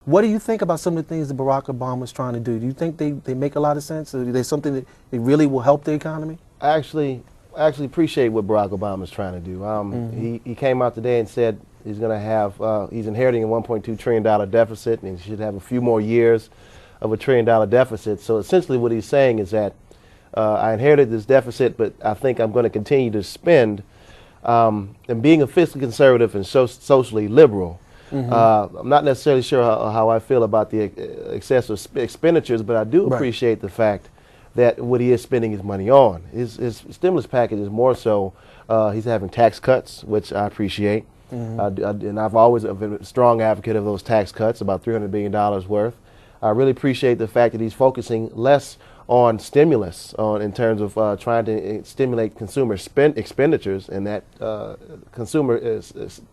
What do you think about some of the things that Barack Obama is trying to do? Do you think they make a lot of sense? Or there's something that they really will help the economy? I actually appreciate what Barack Obama is trying to do. He came out today and said he's going to have, he's inheriting a $1.2 trillion deficit, and he should have a few more years of $1 trillion deficit. So essentially what he's saying is that I inherited this deficit, but I think I'm going to continue to spend. And being a fiscally conservative and socially liberal, I'm not necessarily sure how I feel about the excessive expenditures, but I do appreciate the fact that what he is spending his money on. His stimulus package is more so he's having tax cuts, which I appreciate. And I've always been a strong advocate of those tax cuts, about $300 billion worth. I really appreciate the fact that he's focusing less on stimulus, in terms of trying to stimulate consumer expenditures, and that consumer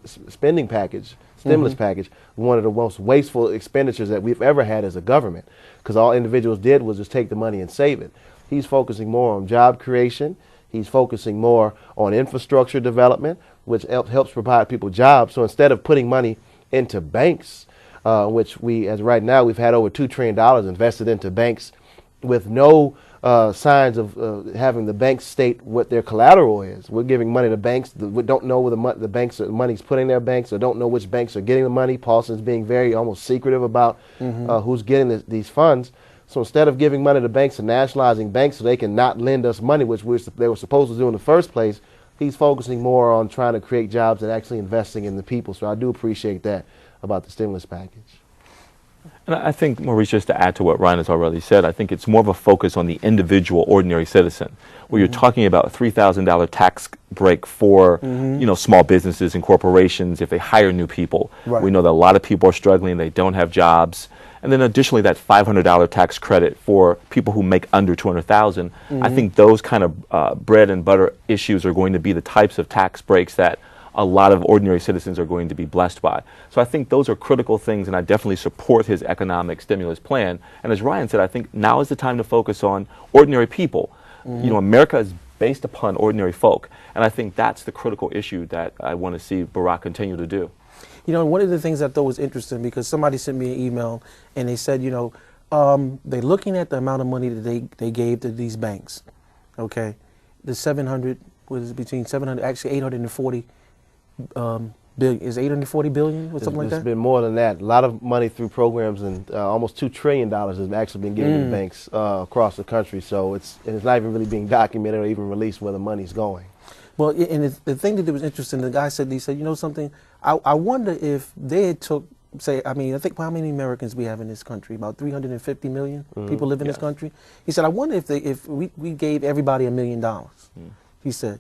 spending package, stimulus package, one of the most wasteful expenditures that we've ever had as a government, because all individuals did was just take the money and save it. He's focusing more on job creation. He's focusing more on infrastructure development, which helps provide people jobs. So instead of putting money into banks, which as right now, we've had over $2 trillion invested into banks with no signs of having the banks state what their collateral is. We're giving money to banks that we don't know where the banks money's put in their banks, or don't know which banks are getting the money. Paulson's being very almost secretive about who's getting these funds. So instead of giving money to banks and nationalizing banks so they can not lend us money, which they were supposed to do in the first place, he's focusing more on trying to create jobs and actually investing in the people. So I do appreciate that about the stimulus package. And I think, Maurice, just to add to what Ryan has already said, I think it's more of a focus on the individual, ordinary citizen, where you're talking about a $3,000 tax break for, small businesses and corporations if they hire new people. We know that a lot of people are struggling, they don't have jobs. And then additionally, that $500 tax credit for people who make under $200,000. I think those kind of bread and butter issues are going to be the types of tax breaks that a lot of ordinary citizens are going to be blessed by. So I think those are critical things, and I definitely support his economic stimulus plan. And as Ryan said, I think now is the time to focus on ordinary people. America is based upon ordinary folk, and I think that's the critical issue that I want to see Barack continue to do. One of the things I thought was interesting, because somebody sent me an email and they said, they're looking at the amount of money that they gave to these banks. Okay, the 700 was between 700, actually 840 billion. Is 840 billion or something like that? It's been more than that. A lot of money through programs, and almost $2 trillion has actually been given to banks across the country. So it's not even really being documented or even released where the money's going. Well, and the thing that was interesting, the guy said, something, I wonder if they took, say, I think how many Americans we have in this country? About 350 million people live in this country. He said, I wonder if we gave everybody $1 million. He said,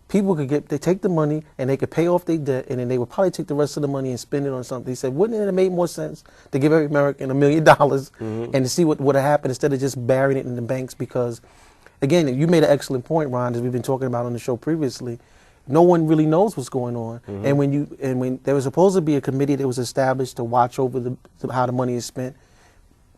people could they take the money and they could pay off their debt, and then they would probably take the rest of the money and spend it on something. He said, wouldn't it have made more sense to give every American $1 million and to see what would have happened instead of just burying it in the banks? Because, again, you made an excellent point, Ron, as we've been talking about on the show previously. No one really knows what's going on. And when there was supposed to be a committee that was established to watch over how the money is spent,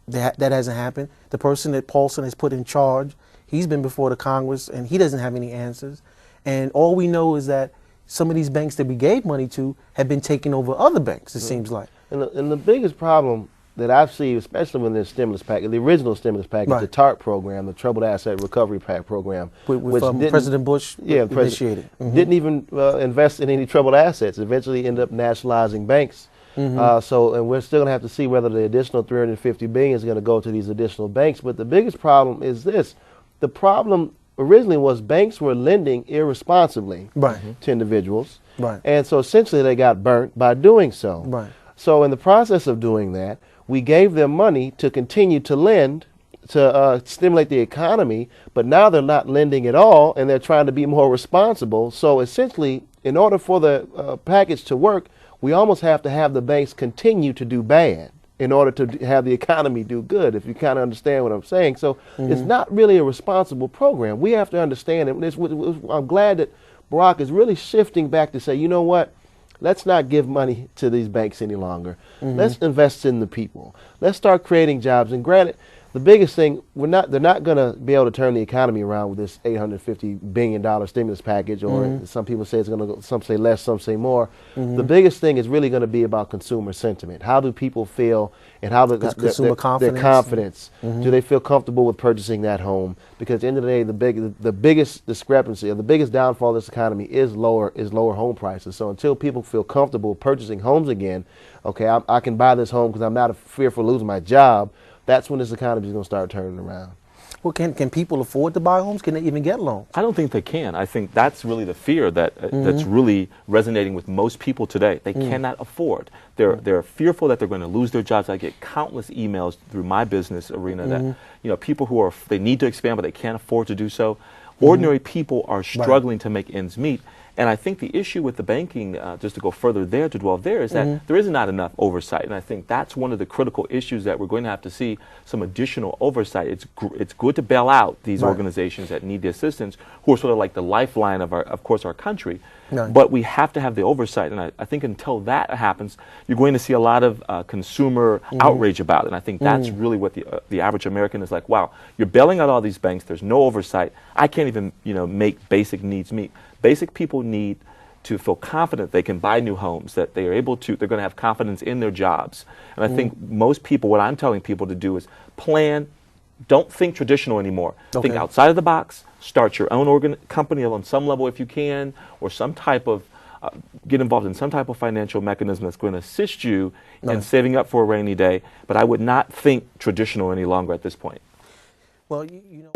that hasn't happened. The person that Paulson has put in charge, he's been before the Congress, and he doesn't have any answers. And all we know is that some of these banks that we gave money to have been taking over other banks, it seems like. And the biggest problem that I've seen, especially when there's stimulus package, the original stimulus package, the TARP program, the Troubled Asset Recovery Program, which President Bush initiated. Didn't even invest in any troubled assets. Eventually ended up nationalizing banks. And we're still going to have to see whether the additional $350 billion is going to go to these additional banks. But the biggest problem is this. The problem originally was banks were lending irresponsibly to individuals. And so essentially they got burnt by doing so. So in the process of doing that, we gave them money to continue to lend to stimulate the economy, but now they're not lending at all, and they're trying to be more responsible. So essentially, in order for the package to work, we almost have to have the banks continue to do bad in order to have the economy do good, if you kind of understand what I'm saying. So it's not really a responsible program. We have to understand it. I'm glad that Barack is really shifting back to say, you know what? Let's not give money to these banks any longer. Let's invest in the people. Let's start creating jobs. And granted, The biggest thing, they're not going to be able to turn the economy around with this $850 billion stimulus package, or some people say it's going to go, some say less, some say more. The biggest thing is really going to be about consumer sentiment. How do people feel, and how do consumer confidence? Their confidence. Do they feel comfortable with purchasing that home? Because at the end of the day, the biggest discrepancy, or the biggest downfall of this economy is lower home prices. So until people feel comfortable purchasing homes again, okay, I can buy this home because I'm not fearful of losing my job. That's when this economy is going to start turning around. Well, can people afford to buy homes? Can they even get loans? I don't think they can. I think that's really the fear that that's really resonating with most people today. They cannot afford. They're fearful that they're going to lose their jobs. I get countless emails through my business arena that people who they need to expand but they can't afford to do so. Ordinary people are struggling to make ends meet. And I think the issue with the banking, just to go further there, to dwell there, is that there is not enough oversight. And I think that's one of the critical issues that we're going to have to see some additional oversight. It's good to bail out these organizations that need the assistance, who are sort of like the lifeline of our country. But we have to have the oversight. And I think until that happens, you're going to see a lot of consumer outrage about it. And I think that's really what the average American is like, wow, you're bailing out all these banks, there's no oversight, I can't even make basic needs meet. Basic people need to feel confident they can buy new homes, that they are able to, they're going to have confidence in their jobs. And I think most people, what I'm telling people to do is plan, don't think traditional anymore. Think outside of the box, start your own company on some level if you can, or some type of, get involved in some type of financial mechanism that's going to assist you in saving up for a rainy day. But I would not think traditional any longer at this point. Well, you know.